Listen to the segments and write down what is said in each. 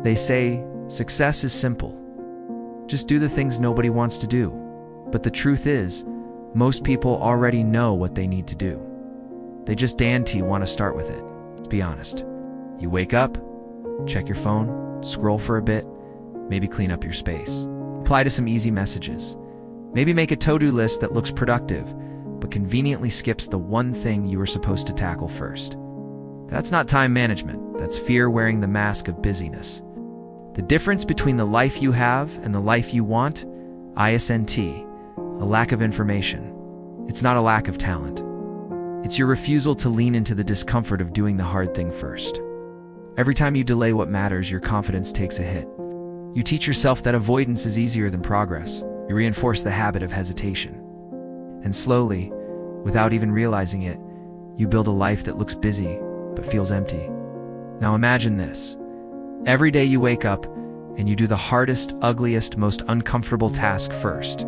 They say, success is simple. Just do the things nobody wants to do. But the truth is, most people already know what they need to do. They just want to start with it. Let's be honest. You wake up, check your phone, scroll for a bit, maybe clean up your space. Reply to some easy messages. Maybe make a to-do list that looks productive, but conveniently skips the one thing you were supposed to tackle first. That's not time management. That's fear wearing the mask of busyness. The difference between the life you have and the life you want, ISNT, a lack of information. It's not a lack of talent. It's your refusal to lean into the discomfort of doing the hard thing first. Every time you delay what matters, your confidence takes a hit. You teach yourself that avoidance is easier than progress. You reinforce the habit of hesitation. And slowly, without even realizing it, you build a life that looks busy but feels empty. Now imagine this. Every day you wake up and you do the hardest, ugliest, most uncomfortable task first.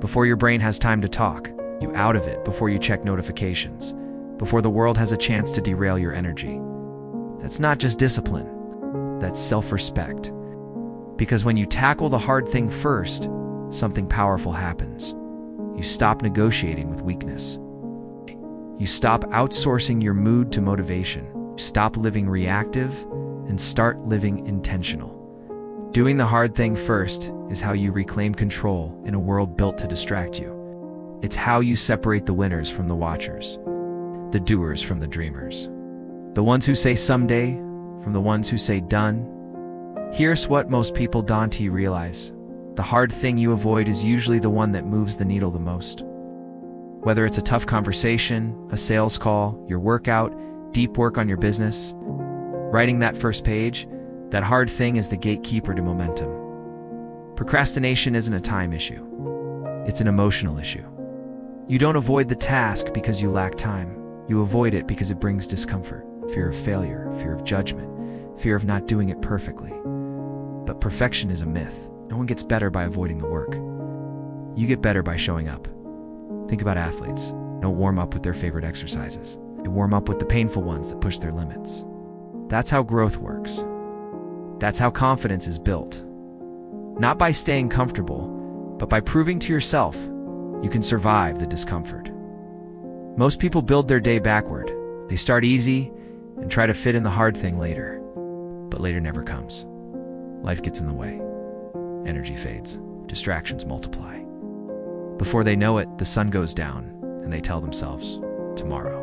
Before your brain has time to talk, you out of it before you check notifications, before the world has a chance to derail your energy. That's not just discipline, that's self-respect. Because when you tackle the hard thing first, something powerful happens. You stop negotiating with weakness. You stop outsourcing your mood to motivation. You stop living reactive and start living intentional. Doing the hard thing first is how you reclaim control in a world built to distract you. It's how you separate the winners from the watchers, the doers from the dreamers, the ones who say someday from the ones who say done. Here's what most people don't realize. The hard thing you avoid is usually the one that moves the needle the most. Whether it's a tough conversation, a sales call, your workout, deep work on your business, writing that first page, that hard thing is the gatekeeper to momentum. Procrastination isn't a time issue. It's an emotional issue. You don't avoid the task because you lack time. You avoid it because it brings discomfort, fear of failure, fear of judgment, fear of not doing it perfectly. But perfection is a myth. No one gets better by avoiding the work. You get better by showing up. Think about athletes. They don't warm up with their favorite exercises. They warm up with the painful ones that push their limits. That's how growth works. That's how confidence is built. Not by staying comfortable, but by proving to yourself you can survive the discomfort. Most people build their day backward. They start easy and try to fit in the hard thing later. But later never comes. Life gets in the way. Energy fades. Distractions multiply. Before they know it, the sun goes down and they tell themselves, tomorrow.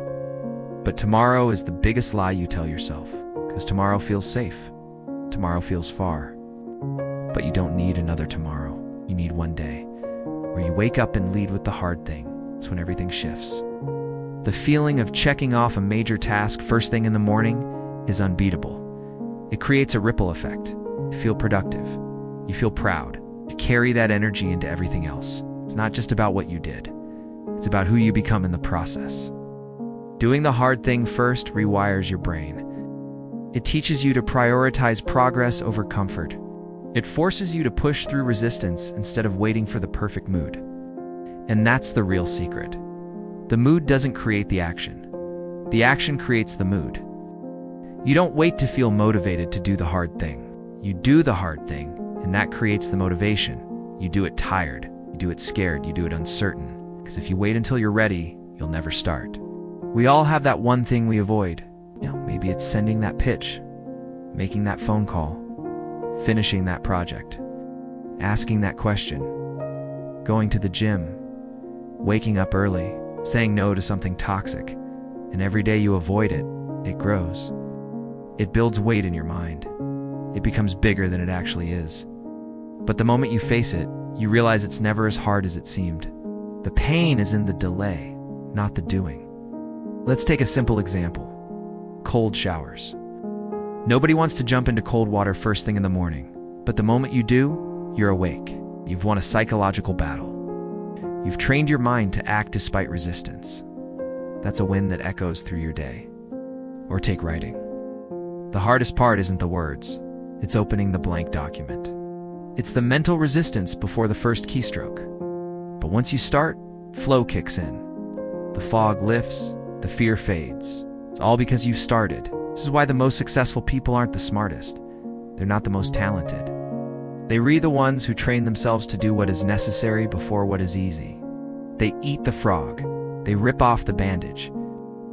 But tomorrow is the biggest lie you tell yourself, because tomorrow feels safe. Tomorrow feels far. But you don't need another tomorrow. You need one day where you wake up and lead with the hard thing. It's when everything shifts. The feeling of checking off a major task first thing in the morning is unbeatable. It creates a ripple effect. You feel productive. You feel proud. You carry that energy into everything else. It's not just about what you did. It's about who you become in the process. Doing the hard thing first rewires your brain. It teaches you to prioritize progress over comfort. It forces you to push through resistance instead of waiting for the perfect mood. And that's the real secret. The mood doesn't create the action. The action creates the mood. You don't wait to feel motivated to do the hard thing. You do the hard thing, and that creates the motivation. You do it tired. You do it scared. You do it uncertain. Because if you wait until you're ready, you'll never start. We all have that one thing we avoid. Maybe it's sending that pitch, making that phone call, finishing that project, asking that question, going to the gym, waking up early, saying no to something toxic. And every day you avoid it, it grows. It builds weight in your mind. It becomes bigger than it actually is. But the moment you face it, you realize it's never as hard as it seemed. The pain is in the delay, not the doing. Let's take a simple example. Cold showers. Nobody wants to jump into cold water first thing in the morning, but the moment you do, you're awake. You've won a psychological battle. You've trained your mind to act despite resistance. That's a win that echoes through your day. Or take writing. The hardest part isn't the words. It's opening the blank document. It's the mental resistance before the first keystroke. But once you start, flow kicks in. The fog lifts, the fear fades. It's all because you've started. This is why the most successful people aren't the smartest. they're not the most talented. They read the ones who train themselves to do what is necessary before what is easy. They eat the frog. They rip off the bandage.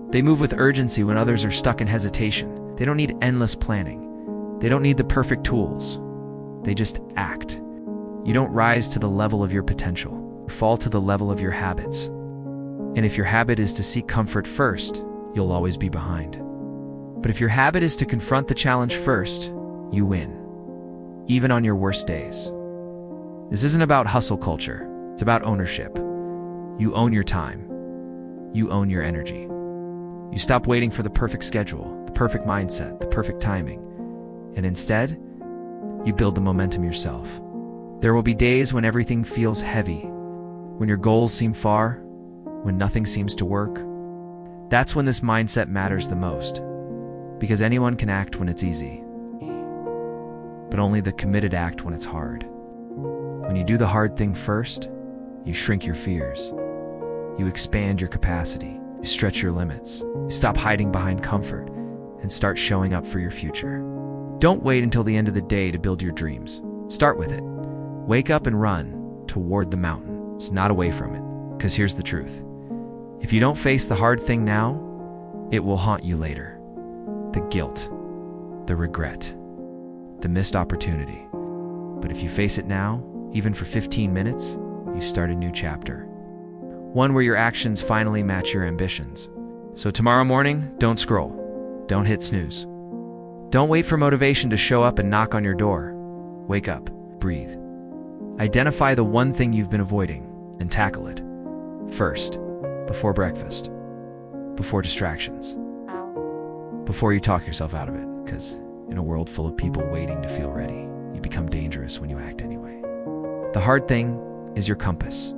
They move with urgency when others are stuck in hesitation. They don't need endless planning. They don't need the perfect tools. They just act. You don't rise to the level of your potential. You fall to the level of your habits. And if your habit is to seek comfort first, you'll always be behind. But if your habit is to confront the challenge first, you win, even on your worst days. This isn't about hustle culture. It's about ownership. You own your time. You own your energy. You stop waiting for the perfect schedule, the perfect mindset, the perfect timing. And instead, you build the momentum yourself. There will be days when everything feels heavy, when your goals seem far, when nothing seems to work. That's when this mindset matters the most, because anyone can act when it's easy, but only the committed act when it's hard. When you do the hard thing first, you shrink your fears. You expand your capacity. You stretch your limits. You stop hiding behind comfort and start showing up for your future. Don't wait until the end of the day to build your dreams. Start with it. Wake up and run toward the mountain. It's not away from it, because here's the truth. If you don't face the hard thing now, it will haunt you later. The guilt, the regret, the missed opportunity. But if you face it now, even for 15 minutes, you start a new chapter. One where your actions finally match your ambitions. So tomorrow morning, don't scroll. Don't hit snooze. Don't wait for motivation to show up and knock on your door. Wake up, breathe. Identify the one thing you've been avoiding and tackle it. First, before breakfast, before distractions, before you talk yourself out of it, because in a world full of people waiting to feel ready, you become dangerous when you act anyway. The hard thing is your compass.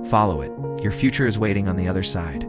Follow it. Your future is waiting on the other side.